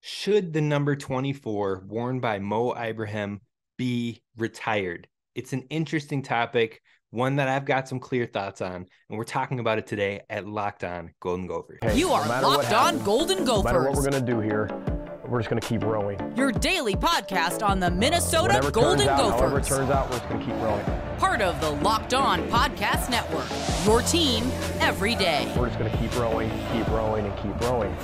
Should the number 24 worn by Mo Ibrahim be retired? It's an interesting topic, one that I've got some clear thoughts on, and we're talking about it today at Locked On Golden Gophers. Hey, You are Locked On Golden Gophers. No matter what we're going to do here, we're just going to keep rowing. Your daily podcast on the Minnesota Golden Gophers. However it turns out, we're just going to keep rowing. Part of the Locked On Podcast Network. Your team every day. We're just going to keep rowing, and keep rowing.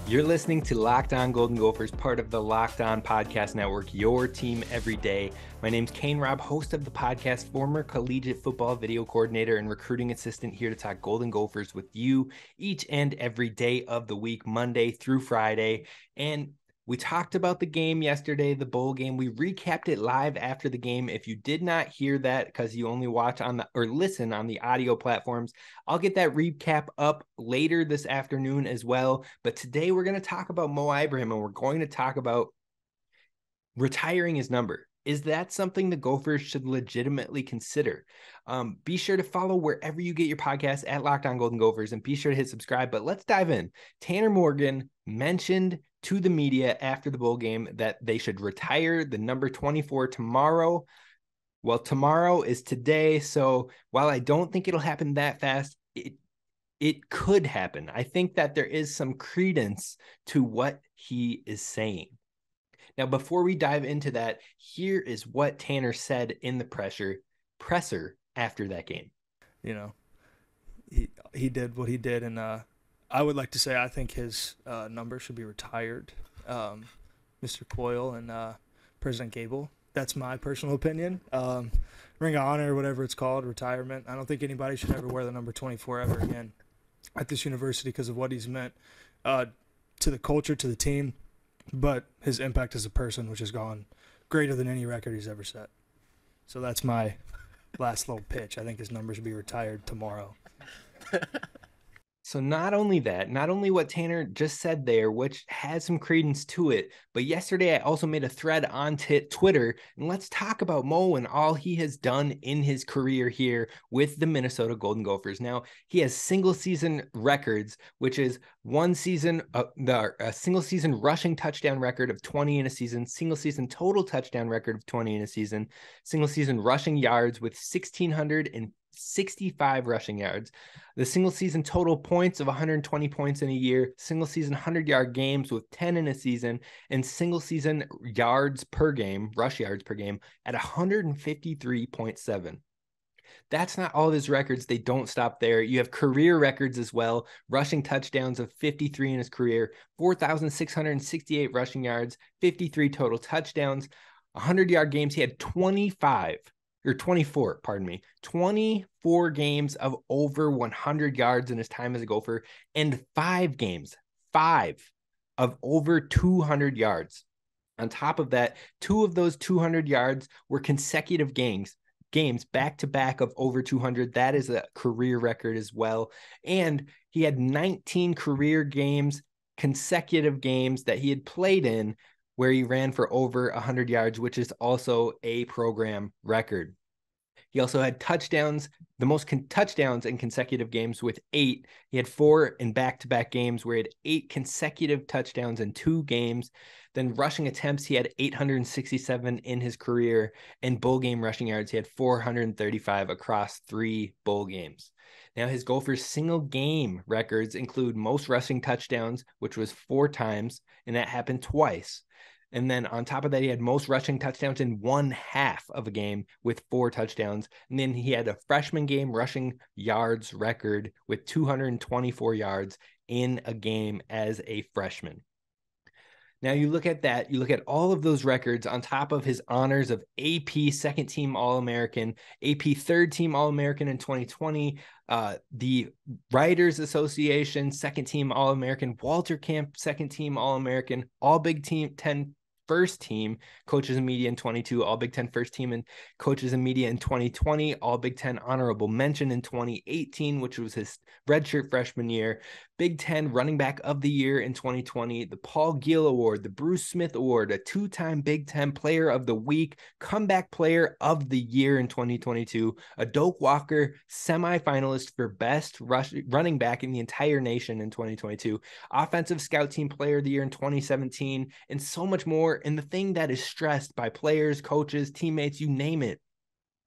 You're listening to Locked On Golden Gophers, part of the Locked On Podcast Network, your team every day. My name's Kane Robb, host of the podcast, former collegiate football video coordinator and recruiting assistant, here to talk Golden Gophers with you each and every day of the week, Monday through Friday. And we talked about the game yesterday, the bowl game. We recapped it live after the game. If you did not hear that because you only watch on the or listen on the audio platforms, I'll get that recap up later this afternoon as well. But today we're going to talk about Mo Ibrahim, and we're going to talk about retiring his number. Is that something the Gophers should legitimately consider? Be sure to follow wherever you get your podcast at Locked On Golden Gophers, and be sure to hit subscribe. But let's dive in. Tanner Morgan mentioned to the media after the bowl game that they should retire the number 24 tomorrow. Well, tomorrow is today, so while I don't think it'll happen that fast, it could happen. I think that there is some credence to what he is saying. Now, before we dive into that, here is what Tanner said in the presser after that game. You know, he did what he did, and I would like to say I think his number should be retired. Mr. Coyle and President Gable. That's my personal opinion. Ring of Honor, whatever it's called, retirement. I don't think anybody should ever wear the number 24 ever again at this university because of what he's meant to the culture, to the team, but his impact as a person, which has gone greater than any record he's ever set. So that's my last little pitch. I think his number should be retired tomorrow. So not only what Tanner just said there, which has some credence to it, but yesterday I also made a thread on Twitter, and let's talk about Mo and all he has done in his career here with the Minnesota Golden Gophers. Now, he has single season records, which is one season, a single season rushing touchdown record of 20 in a season, single season total touchdown record of 20 in a season, single season rushing yards with 1,665 rushing yards, the single season total points of 120 points in a year, single season 100-yard games with 10 in a season, and single season yards per game, rush yards per game, at 153.7. That's not all of his records. They don't stop there. You have career records as well. Rushing touchdowns of 53 in his career, 4,668 rushing yards, 53 total touchdowns, 100-yard games. He had 24 games of over 100 yards in his time as a Gopher, and 5 of over 200 yards. On top of that, 2 of those 200 yards were consecutive games back-to-back of over 200. That is a career record as well. And he had 19 career games, consecutive games that he had played in where he ran for over 100 yards, which is also a program record. He also had touchdowns, the most touchdowns in consecutive games with 8. He had 4 in back-to-back games where he had 8 consecutive touchdowns in 2 games. Then rushing attempts, he had 867 in his career. And bowl game rushing yards, he had 435 across 3 bowl games. Now, his Gophers single game records include most rushing touchdowns, which was 4 times, and that happened twice. And then on top of that, he had most rushing touchdowns in 1/2 of a game with 4 touchdowns. And then he had a freshman game rushing yards record with 224 yards in a game as a freshman. Now you look at that, you look at all of those records on top of his honors of AP second team All-American, AP third team All-American in 2020, the Writers Association second team All-American, Walter Camp second team All-American, All Big Ten first team coaches and media in 22, all Big Ten first team and coaches and media in 2020, all Big Ten honorable mention in 2018, which was his redshirt freshman year, Big Ten running back of the year in 2020, the Paul Gill Award, the Bruce Smith Award, a two-time Big Ten player of the week, comeback player of the year in 2022, a Doak Walker semifinalist for best running back in the entire nation in 2022, offensive scout team player of the year in 2017, and so much more. And the thing that is stressed by players, coaches, teammates, you name it,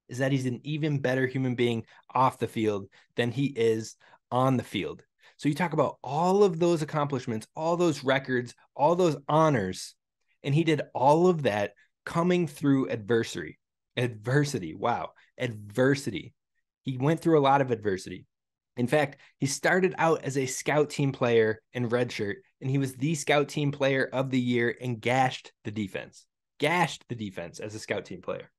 is that he's an even better human being off the field than he is on the field. So you talk about all of those accomplishments, all those records, all those honors, and he did all of that coming through adversity. Wow. Adversity. He went through a lot of adversity. In fact, he started out as a scout team player in redshirt, and he was the scout team player of the year and gashed the defense as a scout team player.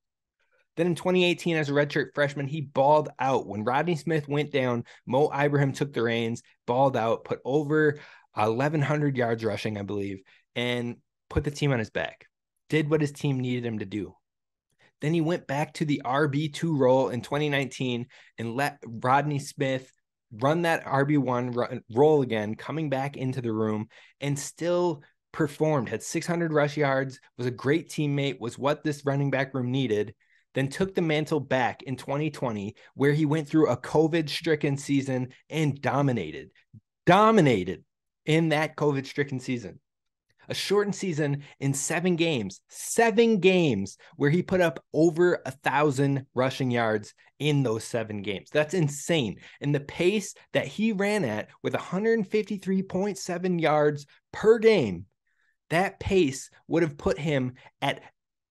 Then in 2018, as a redshirt freshman, he balled out. When Rodney Smith went down, Mo Ibrahim took the reins, balled out, put over 1,100 yards rushing, I believe, and put the team on his back. Did what his team needed him to do. Then he went back to the RB2 role in 2019 and let Rodney Smith run that RB1 role again, coming back into the room, and still performed, had 600 rush yards, was a great teammate, was what this running back room needed. Then took the mantle back in 2020, where he went through a COVID-stricken season and dominated in that COVID-stricken season. A shortened season in 7 games, where he put up over 1,000 rushing yards in those 7 games. That's insane. And the pace that he ran at with 153.7 yards per game, that pace would have put him at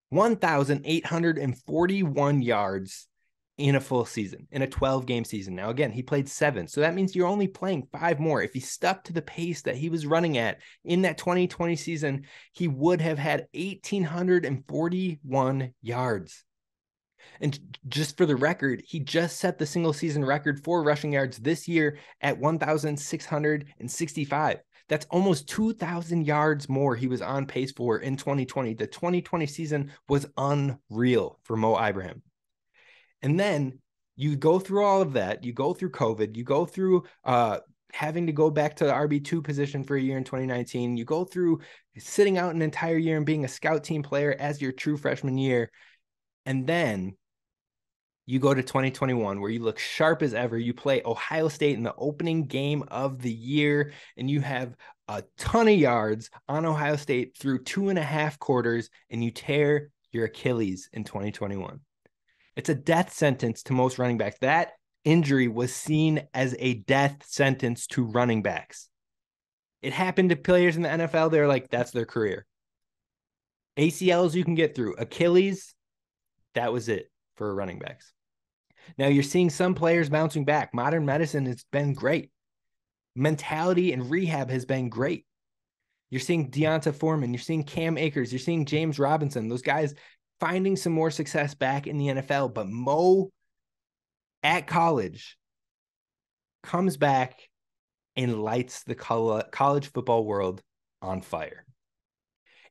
1,841 yards in a full season, in a 12-game season. Now, again, he played 7, so that means you're only playing 5 more. If he stuck to the pace that he was running at in that 2020 season, he would have had 1,841 yards. And just for the record, he just set the single season record for rushing yards this year at 1,665. That's almost 2,000 yards more he was on pace for in 2020. The 2020 season was unreal for Mo Ibrahim. And then you go through all of that. You go through COVID. You go through having to go back to the RB2 position for a year in 2019. You go through sitting out an entire year and being a scout team player as your true freshman year. And then you go to 2021, where you look sharp as ever. You play Ohio State in the opening game of the year, and you have a ton of yards on Ohio State through 2.5 quarters, and you tear your Achilles in 2021. It's a death sentence to most running backs. That injury was seen as a death sentence to running backs. It happened to players in the NFL. They're like, that's their career. ACLs you can get through. Achilles, that was it for running backs. Now you're seeing some players bouncing back. Modern medicine has been great. Mentality and rehab has been great. You're seeing Deonta Foreman. You're seeing Cam Akers. You're seeing James Robinson. Those guys finding some more success back in the NFL. But Mo at college comes back and lights the college football world on fire.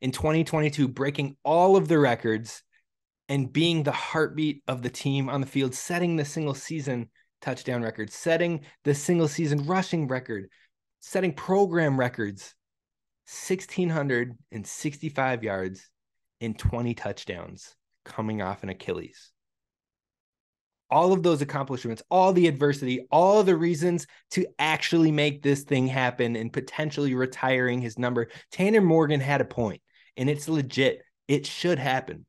In 2022, breaking all of the records and being the heartbeat of the team on the field, setting the single season touchdown record, setting the single season rushing record, setting program records, 1,665 yards and 20 touchdowns coming off an Achilles. All of those accomplishments, all the adversity, all the reasons to actually make this thing happen and potentially retiring his number. Tanner Morgan had a point, and it's legit. It should happen.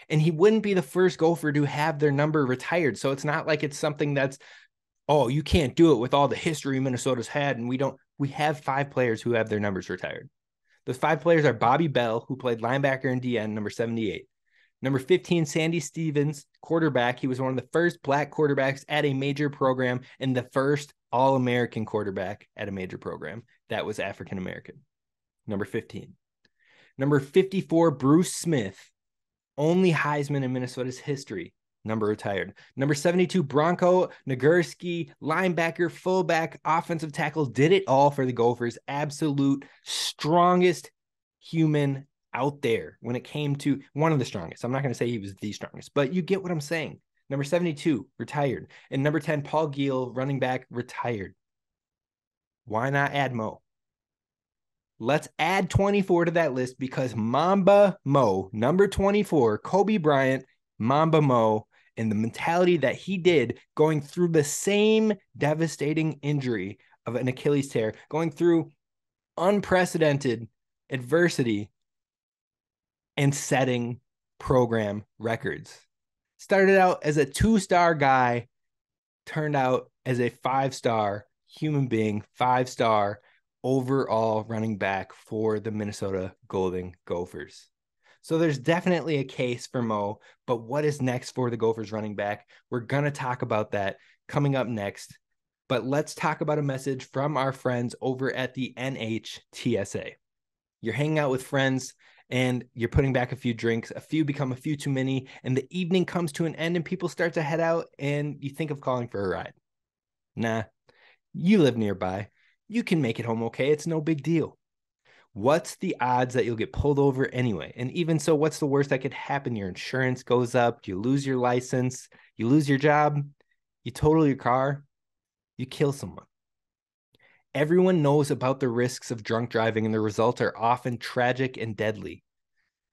And he wouldn't be the first Gopher to have their number retired. So it's not like it's something that's, oh, you can't do it with all the history Minnesota's had. And we have 5 players who have their numbers retired. Those 5 players are Bobby Bell, who played linebacker and DN, number 78. Number 15, Sandy Stevens, quarterback. He was one of the first black quarterbacks at a major program and the first All-American quarterback at a major program that was African-American. Number 15. Number 54, Bruce Smith, only Heisman in Minnesota's history, number retired. Number 72, Bronco Nagurski, linebacker, fullback, offensive tackle, did it all for the Gophers. Absolute strongest human out there when it came to one of the strongest. I'm not going to say he was the strongest, but you get what I'm saying. Number 72, retired. And number 10, Paul Giel, running back, retired. Why not add Mo? Let's add 24 to that list because Mamba Mo, number 24, Kobe Bryant, Mamba Mo, and the mentality that he did going through the same devastating injury of an Achilles tear, going through unprecedented adversity and setting program records. Started out as a 2-star guy, turned out as a 5-star human being, 5-star overall running back for the Minnesota Golden Gophers. So there's definitely a case for Mo, but what is next for the Gophers running back? We're going to talk about that coming up next. But let's talk about a message from our friends over at the NHTSA. You're hanging out with friends and you're putting back a few drinks, a few become a few too many, and the evening comes to an end and people start to head out and you think of calling for a ride. Nah, you live nearby. You can make it home okay. It's no big deal. What's the odds that you'll get pulled over anyway? And even so, what's the worst that could happen? Your insurance goes up, you lose your license, you lose your job, you total your car, you kill someone. Everyone knows about the risks of drunk driving and the results are often tragic and deadly.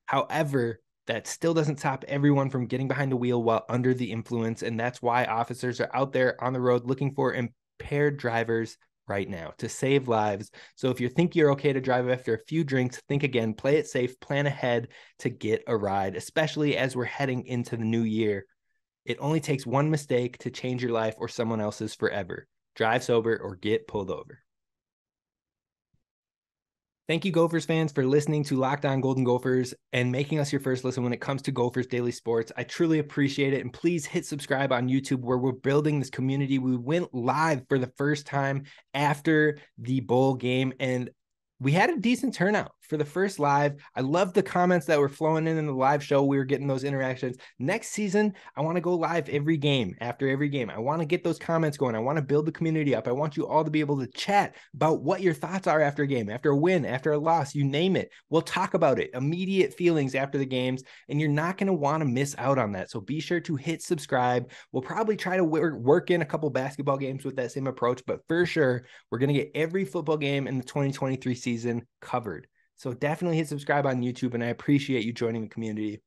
However, that still doesn't stop everyone from getting behind the wheel while under the influence, and that's why officers are out there on the road looking for impaired drivers right now to save lives. So if you think you're okay to drive after a few drinks, think again, play it safe, plan ahead to get a ride, especially as we're heading into the new year. It only takes one mistake to change your life or someone else's forever. Drive sober or get pulled over. Thank you, Gophers fans, for listening to Locked On Golden Gophers and making us your first listen when it comes to Gophers Daily Sports. I truly appreciate it. And please hit subscribe on YouTube where we're building this community. We went live for the first time after the bowl game, and we had a decent turnout for the first live. I love the comments that were flowing in the live show. We were getting those interactions. Next season, I want to go live every game, after every game. I want to get those comments going. I want to build the community up. I want you all to be able to chat about what your thoughts are after a game, after a win, after a loss, you name it. We'll talk about it, immediate feelings after the games, and you're not going to want to miss out on that. So be sure to hit subscribe. We'll probably try to work in a couple basketball games with that same approach, but for sure, we're going to get every football game in the 2023 season covered. So definitely hit subscribe on YouTube, and I appreciate you joining the community.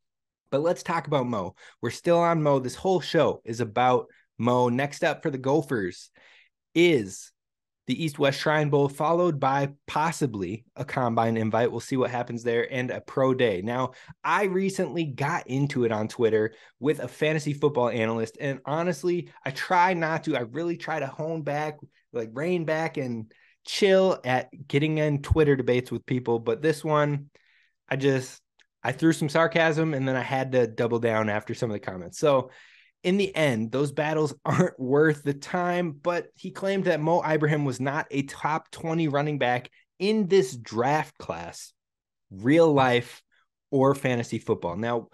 But let's talk about Mo. We're still on Mo. This whole show is about Mo. Next up for the Gophers is the East-West Shrine Bowl, followed by possibly a combine invite. We'll see what happens there, and a pro day. Now, I recently got into it on Twitter with a fantasy football analyst, and honestly, I really try to hone back, rein back and chill at getting in Twitter debates with people. But this one, I threw some sarcasm and then I had to double down after some of the comments. So in the end, those battles aren't worth the time, but he claimed that Mo Ibrahim was not a top 20 running back in this draft class, real life or fantasy football. Now,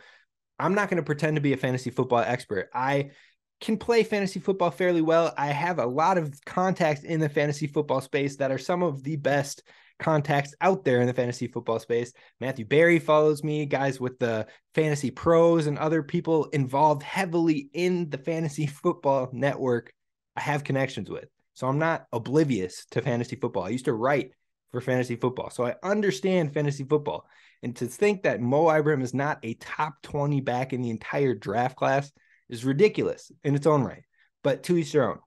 I'm not going to pretend to be a fantasy football expert. I can play fantasy football fairly well. I have a lot of contacts in the fantasy football space that are some of the best contacts out there in the fantasy football space. Matthew Berry follows me, guys with the Fantasy Pros and other people involved heavily in the fantasy football network I have connections with. So I'm not oblivious to fantasy football. I used to write for fantasy football, so I understand fantasy football. And to think that Mo Ibrahim is not a top 20 back in the entire draft class is ridiculous in its own right, but to each their own.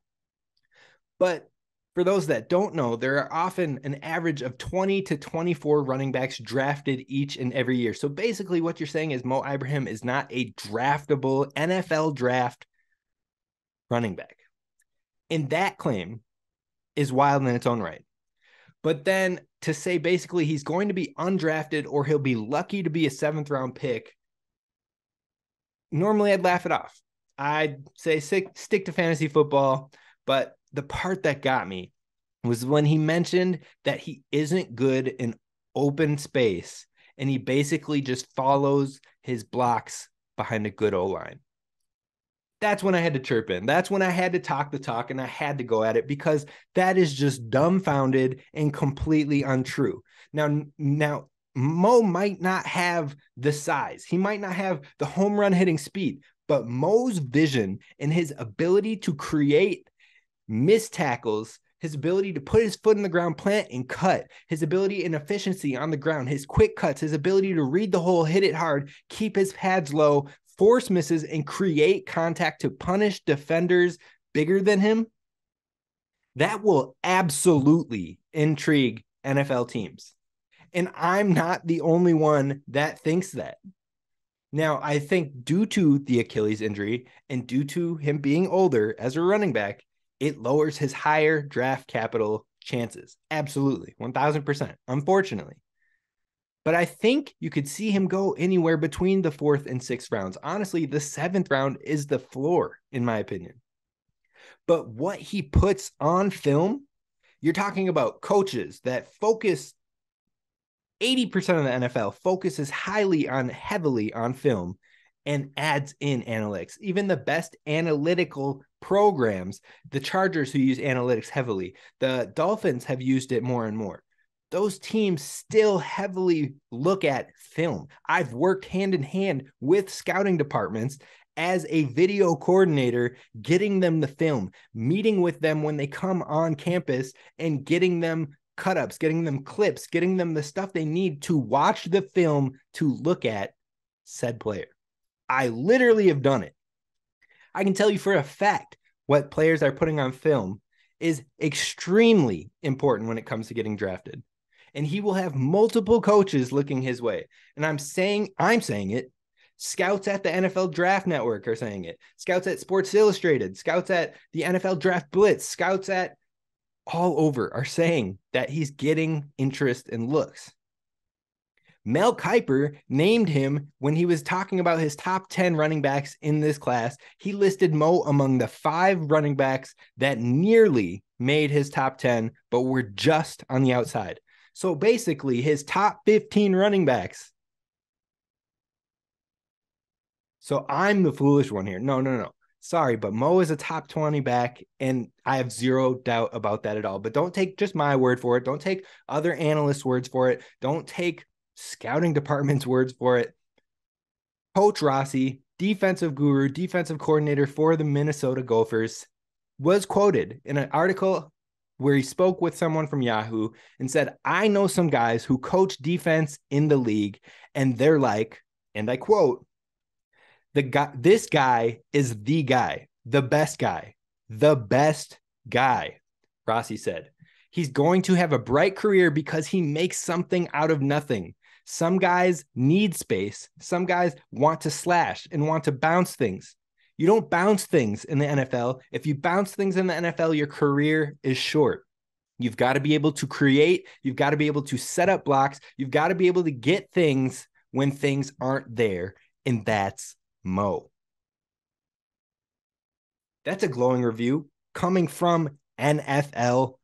But for those that don't know, there are often an average of 20 to 24 running backs drafted each and every year. So basically what you're saying is Mo Ibrahim is not a draftable NFL draft running back. And that claim is wild in its own right. But then to say basically he's going to be undrafted or he'll be lucky to be a 7th round pick, normally I'd laugh it off. I'd say stick to fantasy football, but the part that got me was when he mentioned that he isn't good in open space and he basically just follows his blocks behind a good O-line. That's when I had to chirp in. That's when I had to talk the talk and I had to go at it because that is just dumbfounded and completely untrue. Now, Mo might not have the size. He might not have the home run hitting speed, but Mo's vision and his ability to create missed tackles, his ability to put his foot in the ground, plant and cut, his ability and efficiency on the ground, his quick cuts, his ability to read the hole, hit it hard, keep his pads low, force misses, and create contact to punish defenders bigger than him, that will absolutely intrigue NFL teams. And I'm not the only one that thinks that. Now, I think due to the Achilles injury and due to him being older as a running back, it lowers his higher draft capital chances. Absolutely. 1000%. Unfortunately. But I think you could see him go anywhere between the 4th and 6th rounds. Honestly, the 7th round is the floor, in my opinion. But what he puts on film, you're talking about coaches that focus 80% of the NFL focuses heavily on film and adds in analytics. Even the best analytical programs, the Chargers who use analytics heavily, the Dolphins have used it more and more. Those teams still heavily look at film. I've worked hand in hand with scouting departments as a video coordinator, getting them the film, meeting with them when they come on campus and getting them cut-ups, getting them clips, getting them the stuff they need to watch the film to look at said player. I literally have done it. I can tell you for a fact what players are putting on film is extremely important when it comes to getting drafted. And he will have multiple coaches looking his way. And I'm saying it. Scouts at the NFL Draft Network are saying it. Scouts at Sports Illustrated, scouts at the NFL Draft Blitz, scouts at all over are saying that he's getting interest and looks. Mel Kiper named him when he was talking about his top 10 running backs in this class. He listed Mo among the 5 running backs that nearly made his top 10, but were just on the outside. So basically his top 15 running backs. So I'm the foolish one here. No. Sorry, but Mo is a top 20 back, and I have zero doubt about that at all. But don't take just my word for it. Don't take other analysts' words for it. Don't take scouting department's words for it. Coach Rossi, defensive guru, defensive coordinator for the Minnesota Gophers, was quoted in an article where he spoke with someone from Yahoo and said, I know some guys who coach defense in the league, and they're like, and I quote, this guy is the guy, the best guy, Rossi said. He's going to have a bright career because he makes something out of nothing. Some guys need space. Some guys want to slash and want to bounce things. You don't bounce things in the NFL. If you bounce things in the NFL, your career is short. You've got to be able to create. You've got to be able to set up blocks. You've got to be able to get things when things aren't there. And that's Mo. That's a glowing review coming from NFL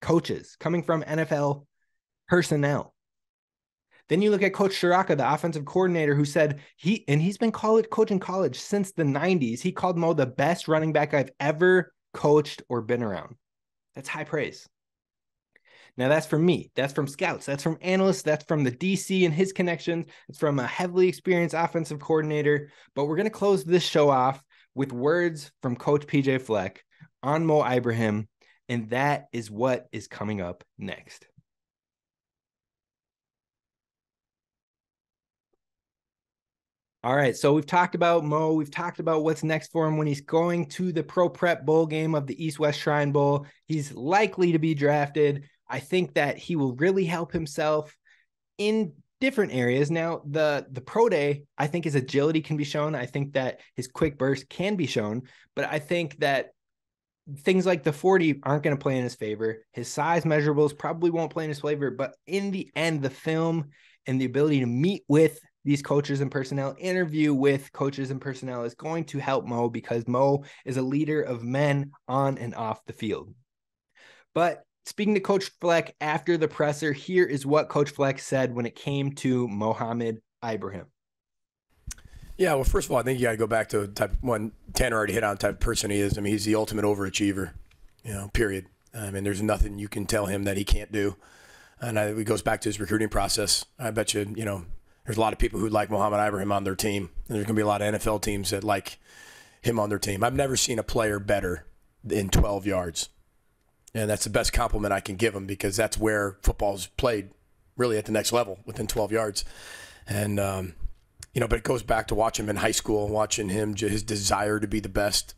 coaches, coming from NFL personnel. Then you look at Coach Shiraka, the offensive coordinator, who said he's been coaching college since the 90s. He called Mo the best running back I've ever coached or been around. That's high praise. Now, that's from me. That's from scouts. That's from analysts. That's from the DC and his connections. It's from a heavily experienced offensive coordinator. But we're going to close this show off with words from Coach PJ Fleck on Mo Ibrahim, and that is what is coming up next. All right, so we've talked about Mo. We've talked about what's next for him when he's going to the Pro Prep Bowl game of the East-West Shrine Bowl. He's likely to be drafted. I think that he will really help himself in different areas. Now, the Pro Day, I think his agility can be shown. I think that his quick burst can be shown. But I think that things like the 40 aren't going to play in his favor. His size measurables probably won't play in his favor. But in the end, the film and the ability to meet with these coaches and personnel, interview with coaches and personnel is going to help Mo, because Mo is a leader of men on and off the field. But speaking to Coach Fleck after the presser, here is what Coach Fleck said when it came to Mohamed Ibrahim. Yeah, well, first of all, I think you got to go back to type one. Tanner already hit on type of person he is. I mean, he's the ultimate overachiever, period. I mean, there's nothing you can tell him that he can't do. And it goes back to his recruiting process. I bet you, there's a lot of people who like Mohamed Ibrahim on their team. And there's going to be a lot of NFL teams that like him on their team. I've never seen a player better in 12 yards. And that's the best compliment I can give him, because that's where football's played really at the next level, within 12 yards. And, but it goes back to watching him in high school, watching him, his desire to be the best,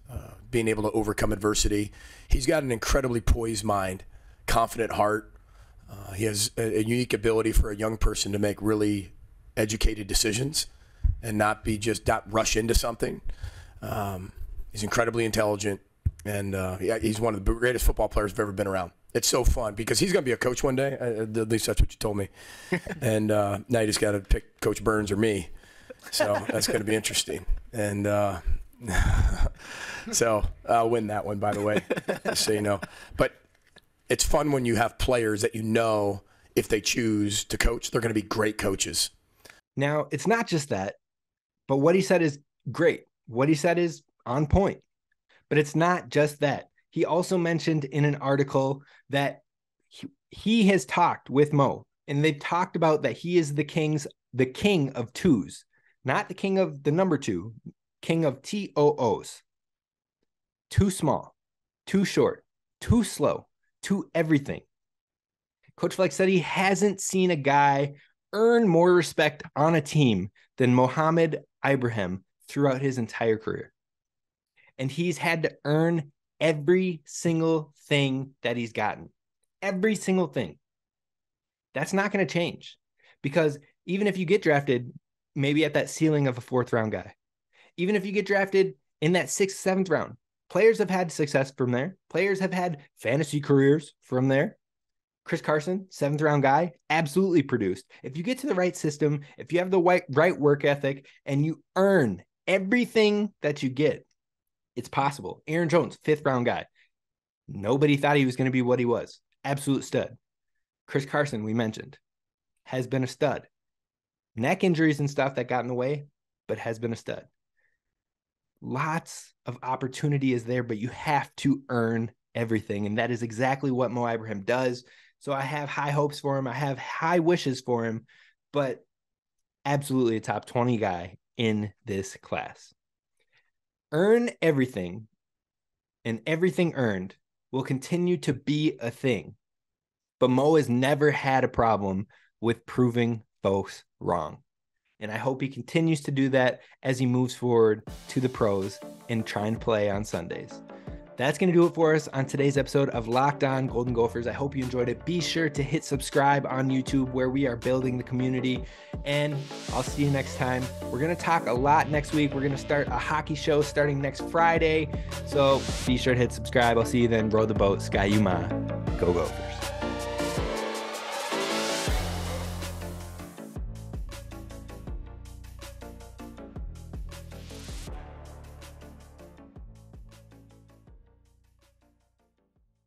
being able to overcome adversity. He's got an incredibly poised mind, confident heart. He has a unique ability for a young person to make really educated decisions and not rush into something. He's incredibly intelligent, and he's one of the greatest football players I've ever been around. It's so fun because he's going to be a coach one day. At least that's what you told me. And now you just got to pick Coach Burns or me. So that's going to be interesting. And so I'll win that one, by the way, just so you know. But it's fun when you have players that if they choose to coach, they're going to be great coaches. Now, it's not just that, but what he said is great. What he said is on point. But it's not just that. He also mentioned in an article that he has talked with Mo, and they've talked about that he is the king of twos, not the king of the number two, king of TOOs. Too small, too short, too slow, too everything. Coach Fleck said he hasn't seen a guy earn more respect on a team than Mohamed Ibrahim throughout his entire career. And he's had to earn every single thing that he's gotten. Every single thing. That's not going to change, because even if you get drafted maybe at that ceiling of a 4th round guy, even if you get drafted in that 6th, 7th round, players have had success from there. Players have had fantasy careers from there. Chris Carson, 7th round guy, absolutely produced. If you get to the right system, if you have the right work ethic, and you earn everything that you get, it's possible. Aaron Jones, 5th round guy. Nobody thought he was going to be what he was. Absolute stud. Chris Carson, we mentioned, has been a stud. Neck injuries and stuff that got in the way, but has been a stud. Lots of opportunity is there, but you have to earn everything. And that is exactly what Mo Ibrahim does. So I have high hopes for him. I have high wishes for him, but absolutely a top 20 guy in this class. Earn everything, and everything earned will continue to be a thing. But Mo has never had a problem with proving folks wrong. And I hope he continues to do that as he moves forward to the pros and trying to play on Sundays. That's going to do it for us on today's episode of Locked On Golden Gophers. I hope you enjoyed it. Be sure to hit subscribe on YouTube, where we are building the community. And I'll see you next time. We're going to talk a lot next week. We're going to start a hockey show starting next Friday. So be sure to hit subscribe. I'll see you then. Row the boat. Sky Uma. Go Gophers.